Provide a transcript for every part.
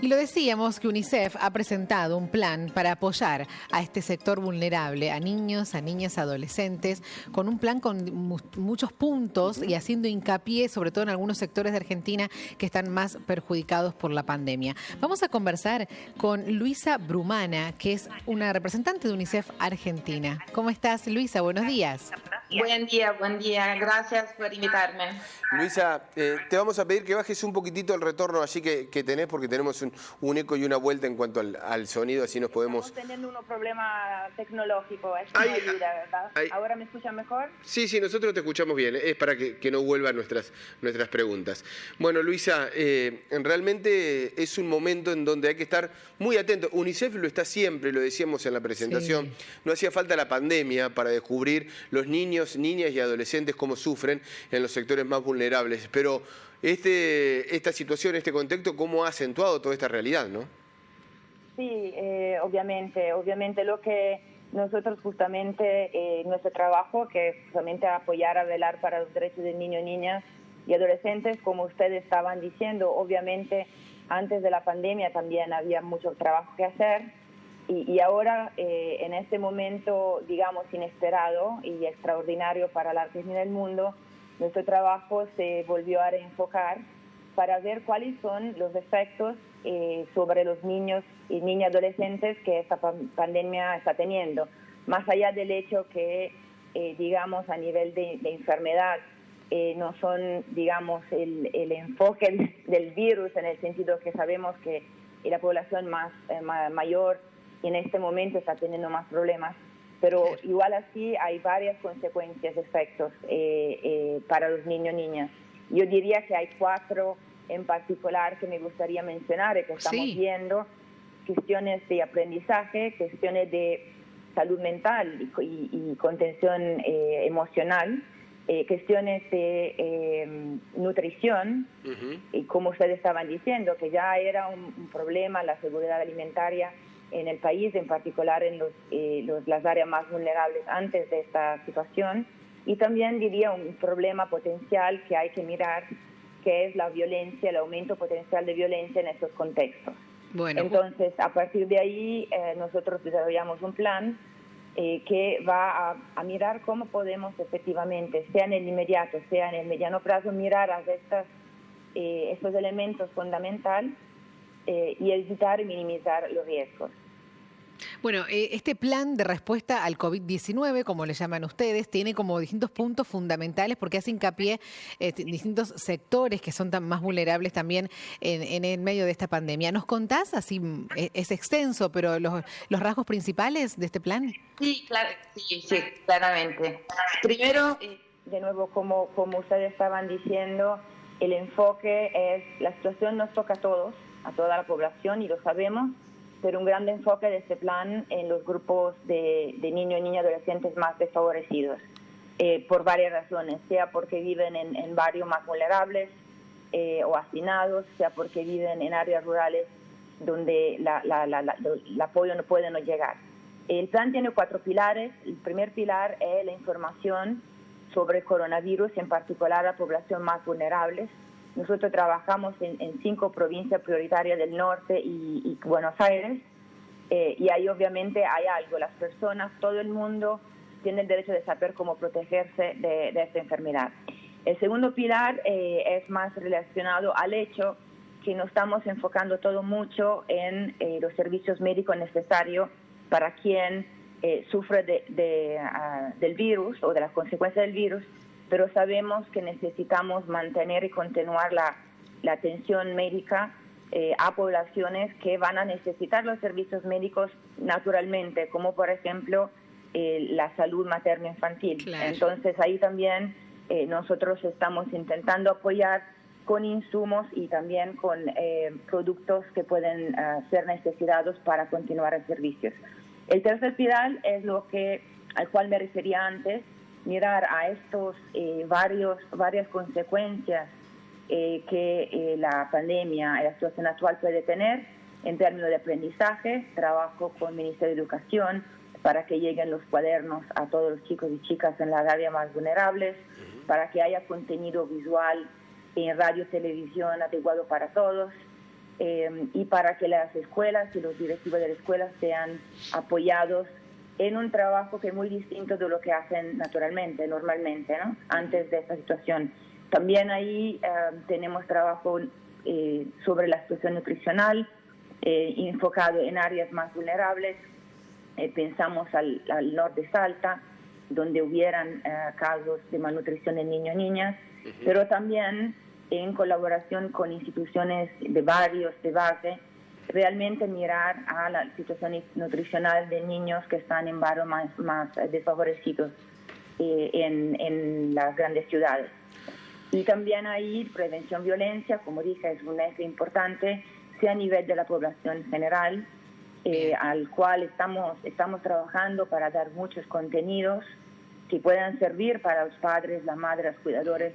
Y lo decíamos que UNICEF ha presentado un plan para apoyar a este sector vulnerable, a niños, a niñas, adolescentes, con un plan con muchos puntos y haciendo hincapié sobre todo en algunos sectores de Argentina que están más perjudicados por la pandemia. Vamos a conversar con Luisa Brumana, que es una representante de UNICEF Argentina. ¿Cómo estás, Luisa? Buenos días. Buen día. Gracias por invitarme. Luisa, te vamos a pedir que bajes un poquitito el retorno allí que tenés, porque tenemos un eco y una vuelta en cuanto al sonido, así nos podemos... Estamos teniendo un problema tecnológico, eso no ayuda, ¿verdad? ¿Ahora me escuchan mejor? Sí, nosotros te escuchamos bien, es para que no vuelvan nuestras preguntas. Bueno, Luisa, realmente es un momento en donde hay que estar muy atento. UNICEF lo está siempre, lo decíamos en la presentación, sí. No hacía falta la pandemia para descubrir los niños, niñas y adolescentes cómo sufren en los sectores más vulnerables, pero esta situación, este contexto, ¿cómo ha acentuado toda esta realidad, no? Sí, obviamente lo que nosotros justamente, nuestro trabajo, que es justamente apoyar, a velar para los derechos de niños, niñas y adolescentes, como ustedes estaban diciendo, obviamente antes de la pandemia también había mucho trabajo que hacer y ahora en este momento, digamos, inesperado y extraordinario para la Argentina y el mundo, nuestro trabajo se volvió a reenfocar para ver cuáles son los efectos sobre los niños y niñas adolescentes que esta pandemia está teniendo. Más allá del hecho que, digamos, a nivel de enfermedad, no son, digamos, el enfoque del virus, en el sentido que sabemos que la población mayor en este momento está teniendo más problemas, pero igual así hay varias consecuencias, efectos para los niños y niñas. Yo diría que hay 4 en particular que me gustaría mencionar y que estamos viendo: cuestiones de aprendizaje, cuestiones de salud mental y contención emocional, cuestiones de nutrición, y como ustedes estaban diciendo, que ya era un problema la seguridad alimentaria en el país, en particular en las áreas más vulnerables antes de esta situación, y también diría un problema potencial que hay que mirar, que es la violencia, el aumento potencial de violencia en estos contextos. Bueno. Entonces, a partir de ahí, nosotros desarrollamos un plan que va a mirar cómo podemos efectivamente, sea en el inmediato, sea en el mediano plazo, mirar a estos elementos fundamentales y evitar y minimizar los riesgos. Bueno, este plan de respuesta al COVID-19, como le llaman ustedes, tiene como distintos puntos fundamentales porque hace hincapié en distintos sectores que son más vulnerables también en el medio de esta pandemia. ¿Nos contás? Así es extenso, pero los rasgos principales de este plan. Sí, claro, sí, claramente. Primero, de nuevo, como ustedes estaban diciendo, el enfoque es, la situación nos toca a todos, a toda la población, y lo sabemos, pero un gran enfoque de este plan en los grupos de niños y niñas adolescentes más desfavorecidos, por varias razones, sea porque viven en barrios más vulnerables o hacinados, sea porque viven en áreas rurales donde el apoyo no puede llegar. El plan tiene 4 pilares. El primer pilar es la información sobre coronavirus, en particular a la población más vulnerable. Nosotros trabajamos en 5 provincias prioritarias del norte y Buenos Aires, y ahí obviamente hay algo. Las personas, todo el mundo tiene el derecho de saber cómo protegerse de esta enfermedad. El segundo pilar es más relacionado al hecho que nos estamos enfocando todo mucho en los servicios médicos necesarios para quien sufre del virus o de las consecuencias del virus, pero sabemos que necesitamos mantener y continuar la atención médica a poblaciones que van a necesitar los servicios médicos naturalmente, como por ejemplo la salud materno-infantil. Claro. Entonces ahí también nosotros estamos intentando apoyar con insumos y también con productos que pueden ser necesitados para continuar el servicio. El tercer pilar es al cual me refería antes, mirar a estos varias consecuencias que la pandemia y la situación actual puede tener en términos de aprendizaje. Trabajo con el Ministerio de Educación para que lleguen los cuadernos a todos los chicos y chicas en las áreas más vulnerables, para que haya contenido visual en radio, televisión adecuado para todos, y para que las escuelas y los directivos de la escuela sean apoyados en un trabajo que es muy distinto de lo que hacen normalmente, ¿no? Antes de esta situación. También ahí tenemos trabajo sobre la situación nutricional, enfocado en áreas más vulnerables. Pensamos al norte de Salta, donde hubieran casos de malnutrición de niños y niñas, pero también en colaboración con instituciones de barrios, de base, realmente mirar a la situación nutricional de niños que están en barrios más desfavorecidos en las grandes ciudades. Y también ahí prevención violencia, como dije, es un eje importante, sea a nivel de la población general, al cual estamos trabajando para dar muchos contenidos que puedan servir para los padres, las madres, los cuidadores,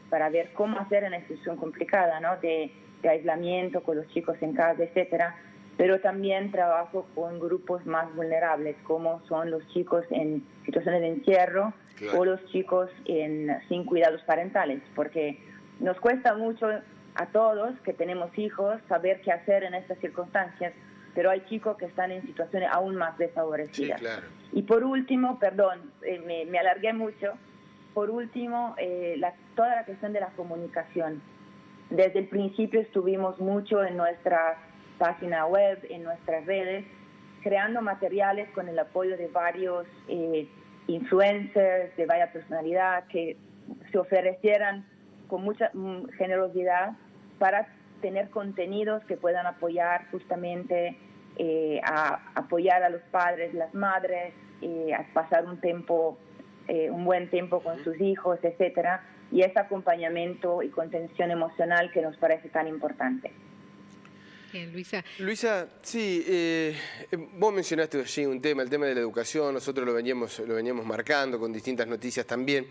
para ver cómo hacer en esta situación complicada, ¿no? de aislamiento con los chicos en casa, etcétera, pero también trabajo con grupos más vulnerables, como son los chicos en situaciones de encierro, claro, o los chicos sin cuidados parentales, porque nos cuesta mucho a todos que tenemos hijos saber qué hacer en estas circunstancias, pero hay chicos que están en situaciones aún más desfavorecidas. Sí, claro. Y por último, perdón, me alargué mucho, por último, toda la cuestión de la comunicación. Desde el principio estuvimos mucho en nuestra página web, en nuestras redes, creando materiales con el apoyo de varios influencers, de varias personalidades que se ofrecieran con mucha generosidad para tener contenidos que puedan apoyar justamente a apoyar a los padres, las madres, a pasar un buen tiempo con sus hijos, etcétera, y ese acompañamiento y contención emocional que nos parece tan importante. Bien, Luisa. Luisa, sí, vos mencionaste allí el tema de la educación, nosotros lo veníamos marcando con distintas noticias también.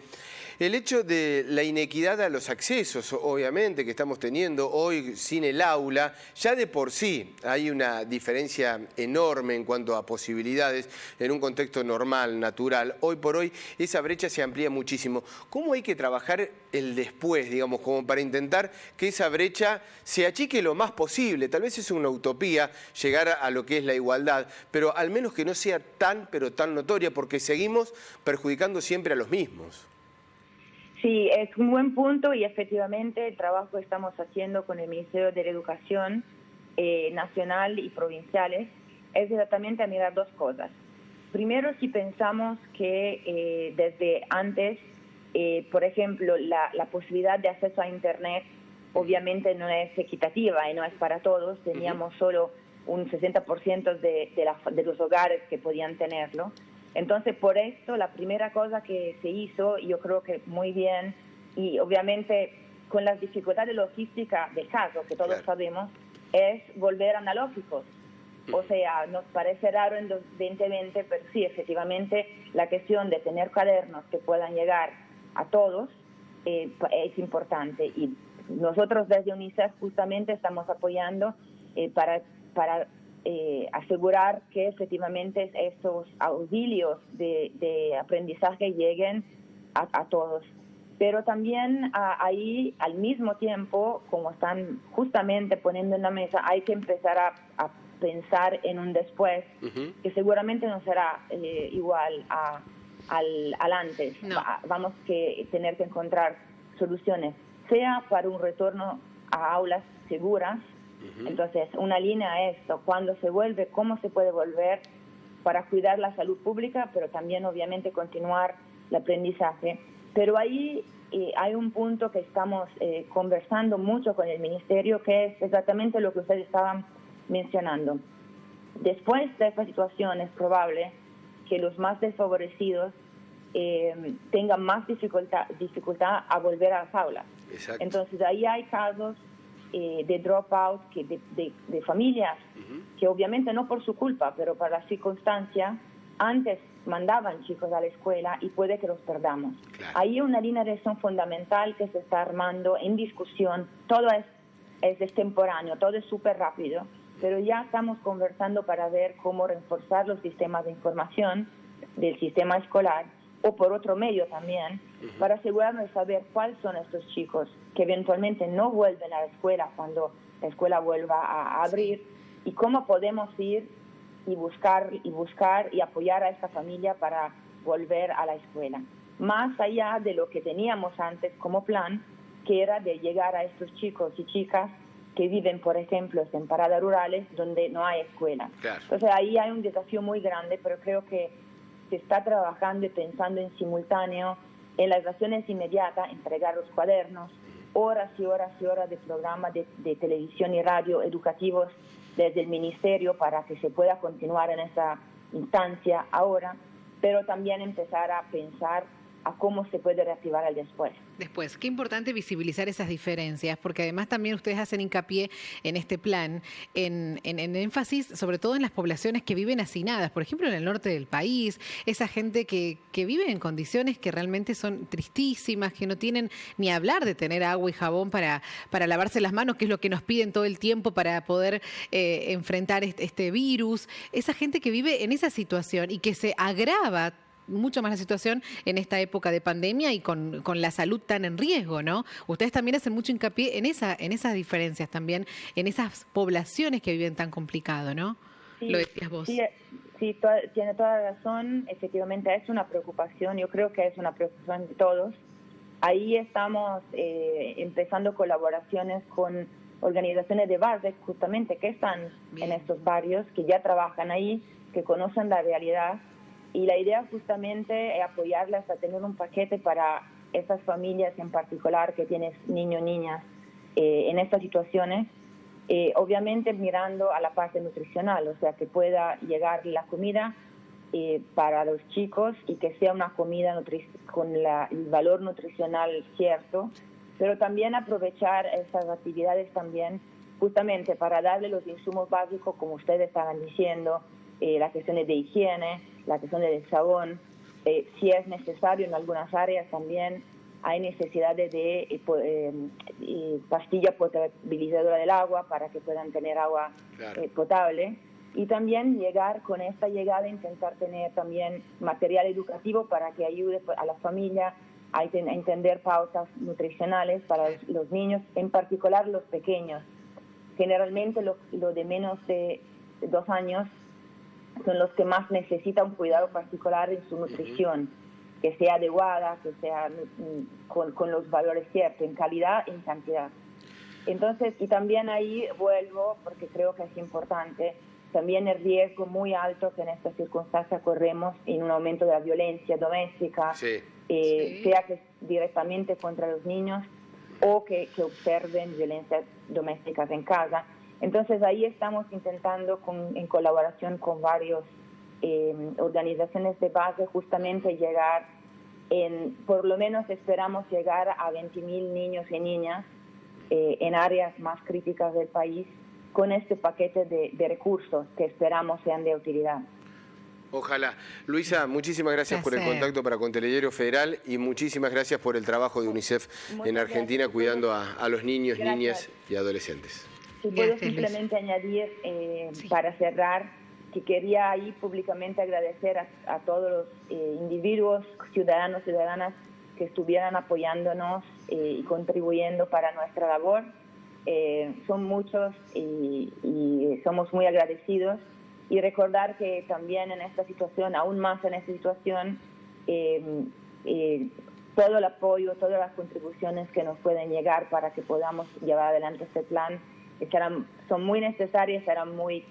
El hecho de la inequidad a los accesos, obviamente, que estamos teniendo hoy sin el aula, ya de por sí hay una diferencia enorme en cuanto a posibilidades en un contexto normal, natural. Hoy por hoy esa brecha se amplía muchísimo. ¿Cómo hay que trabajar el después, digamos, como para intentar que esa brecha se achique lo más posible? Tal vez es una utopía llegar a lo que es la igualdad, pero al menos que no sea pero tan notoria, porque seguimos perjudicando siempre a los mismos. Sí, es un buen punto y efectivamente el trabajo que estamos haciendo con el Ministerio de la Educación nacional y provinciales es exactamente a mirar dos cosas. Primero, si pensamos que desde antes, por ejemplo, la posibilidad de acceso a Internet obviamente no es equitativa y no es para todos. Teníamos solo un 60% de los hogares que podían tenerlo. Entonces, por esto, la primera cosa que se hizo, yo creo que muy bien, y obviamente con las dificultades logísticas del caso, que todos sabemos, es volver analógicos. O sea, nos parece raro en 2020, pero sí, efectivamente, la cuestión de tener cuadernos que puedan llegar a todos es importante. Y nosotros desde UNICEF justamente estamos apoyando para asegurar que efectivamente estos auxilios de aprendizaje lleguen a todos. Pero también ahí, al mismo tiempo, como están justamente poniendo en la mesa, hay que empezar a pensar en un después, que seguramente no será igual al antes. No. Vamos a tener que encontrar soluciones, sea para un retorno a aulas seguras. Entonces, una línea es esto, cuando se vuelve, cómo se puede volver para cuidar la salud pública, pero también obviamente continuar el aprendizaje. Pero ahí hay un punto que estamos conversando mucho con el Ministerio, que es exactamente lo que ustedes estaban mencionando. Después de esta situación es probable que los más desfavorecidos tengan más dificultad a volver a las aulas. Exacto. Entonces, ahí hay casos de dropout, de familias que obviamente no por su culpa, pero por la circunstancia, antes mandaban chicos a la escuela y puede que los perdamos. Claro. Ahí hay una línea de acción fundamental que se está armando en discusión. Todo es extemporáneo, todo es súper rápido, pero ya estamos conversando para ver cómo reforzar los sistemas de información del sistema escolar o por otro medio también, para asegurarnos de saber cuáles son estos chicos que eventualmente no vuelven a la escuela cuando la escuela vuelva a abrir, y cómo podemos ir y buscar y apoyar a esta familia para volver a la escuela. Más allá de lo que teníamos antes como plan, que era de llegar a estos chicos y chicas que viven, por ejemplo, en paradas rurales donde no hay escuela. Claro. Entonces ahí hay un desafío muy grande, pero creo que se está trabajando y pensando en simultáneo en las acciones inmediatas, entregar los cuadernos, horas y horas y horas de programas de televisión y radio educativos desde el ministerio para que se pueda continuar en esa instancia ahora, pero también empezar a pensar a cómo se puede reactivar el después. Después, qué importante visibilizar esas diferencias, porque además también ustedes hacen hincapié en este plan, en énfasis sobre todo en las poblaciones que viven hacinadas, por ejemplo en el norte del país, esa gente que vive en condiciones que realmente son tristísimas, que no tienen ni hablar de tener agua y jabón para lavarse las manos, que es lo que nos piden todo el tiempo para poder enfrentar este virus, esa gente que vive en esa situación y que se agrava mucho más la situación en esta época de pandemia y con la salud tan en riesgo, ¿no? Ustedes también hacen mucho hincapié en esas diferencias también, en esas poblaciones que viven tan complicado, ¿no? Sí, lo decías vos. Sí, tiene toda la razón. Efectivamente es una preocupación, yo creo que es una preocupación de todos. Ahí estamos empezando colaboraciones con organizaciones de base justamente que están en estos barrios, que ya trabajan ahí, que conocen la realidad. Y la idea justamente es apoyarlas a tener un paquete para esas familias en particular que tienen niños, niñas en estas situaciones, obviamente mirando a la parte nutricional, o sea, que pueda llegar la comida para los chicos y que sea una comida con el valor nutricional cierto, pero también aprovechar esas actividades también justamente para darle los insumos básicos, como ustedes estaban diciendo, las cuestiones de higiene, la cuestión del jabón, si es necesario en algunas áreas también hay necesidades de pastilla potabilizadora del agua para que puedan tener agua potable, y también con esta llegada intentar tener también material educativo para que ayude a la familia a entender pautas nutricionales para los niños, en particular los pequeños. Generalmente lo de menos de 2 años son los que más necesitan un cuidado particular en su nutrición, que sea adecuada, que sea con los valores ciertos, en calidad y en cantidad. Entonces, y también ahí vuelvo, porque creo que es importante, también el riesgo muy alto que en estas circunstancias corremos en un aumento de la violencia doméstica, sea que directamente contra los niños o que observen violencias domésticas en casa. Entonces ahí estamos intentando, en colaboración con varias organizaciones de base, justamente llegar, por lo menos esperamos llegar a 20.000 niños y niñas en áreas más críticas del país, con este paquete de recursos que esperamos sean de utilidad. Ojalá. Luisa, muchísimas gracias por el contacto para con Telediario Federal y muchísimas gracias por el trabajo de UNICEF en Argentina cuidando a los niños, niñas y adolescentes. Si puedo simplemente añadir, para cerrar, que quería ahí públicamente agradecer a todos los individuos, ciudadanos, ciudadanas que estuvieran apoyándonos y contribuyendo para nuestra labor. Son muchos y somos muy agradecidos. Y recordar que también en esta situación, aún más en esta situación, todo el apoyo, todas las contribuciones que nos pueden llegar para que podamos llevar adelante este plan, son muy necesarias, serán muy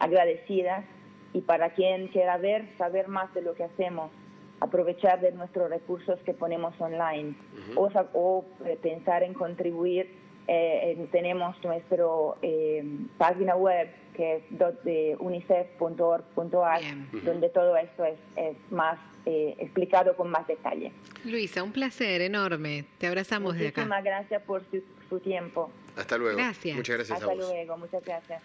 agradecidas, y para quien quiera saber más de lo que hacemos, aprovechar de nuestros recursos que ponemos online, o pensar en contribuir, tenemos nuestra página web que es unicef.org.ar, donde todo esto es más explicado con más detalle. Luisa, un placer enorme. Te abrazamos de acá. Muchísimas gracias por su tiempo. Hasta luego. Gracias. Muchas gracias a vos. Hasta luego, muchas gracias.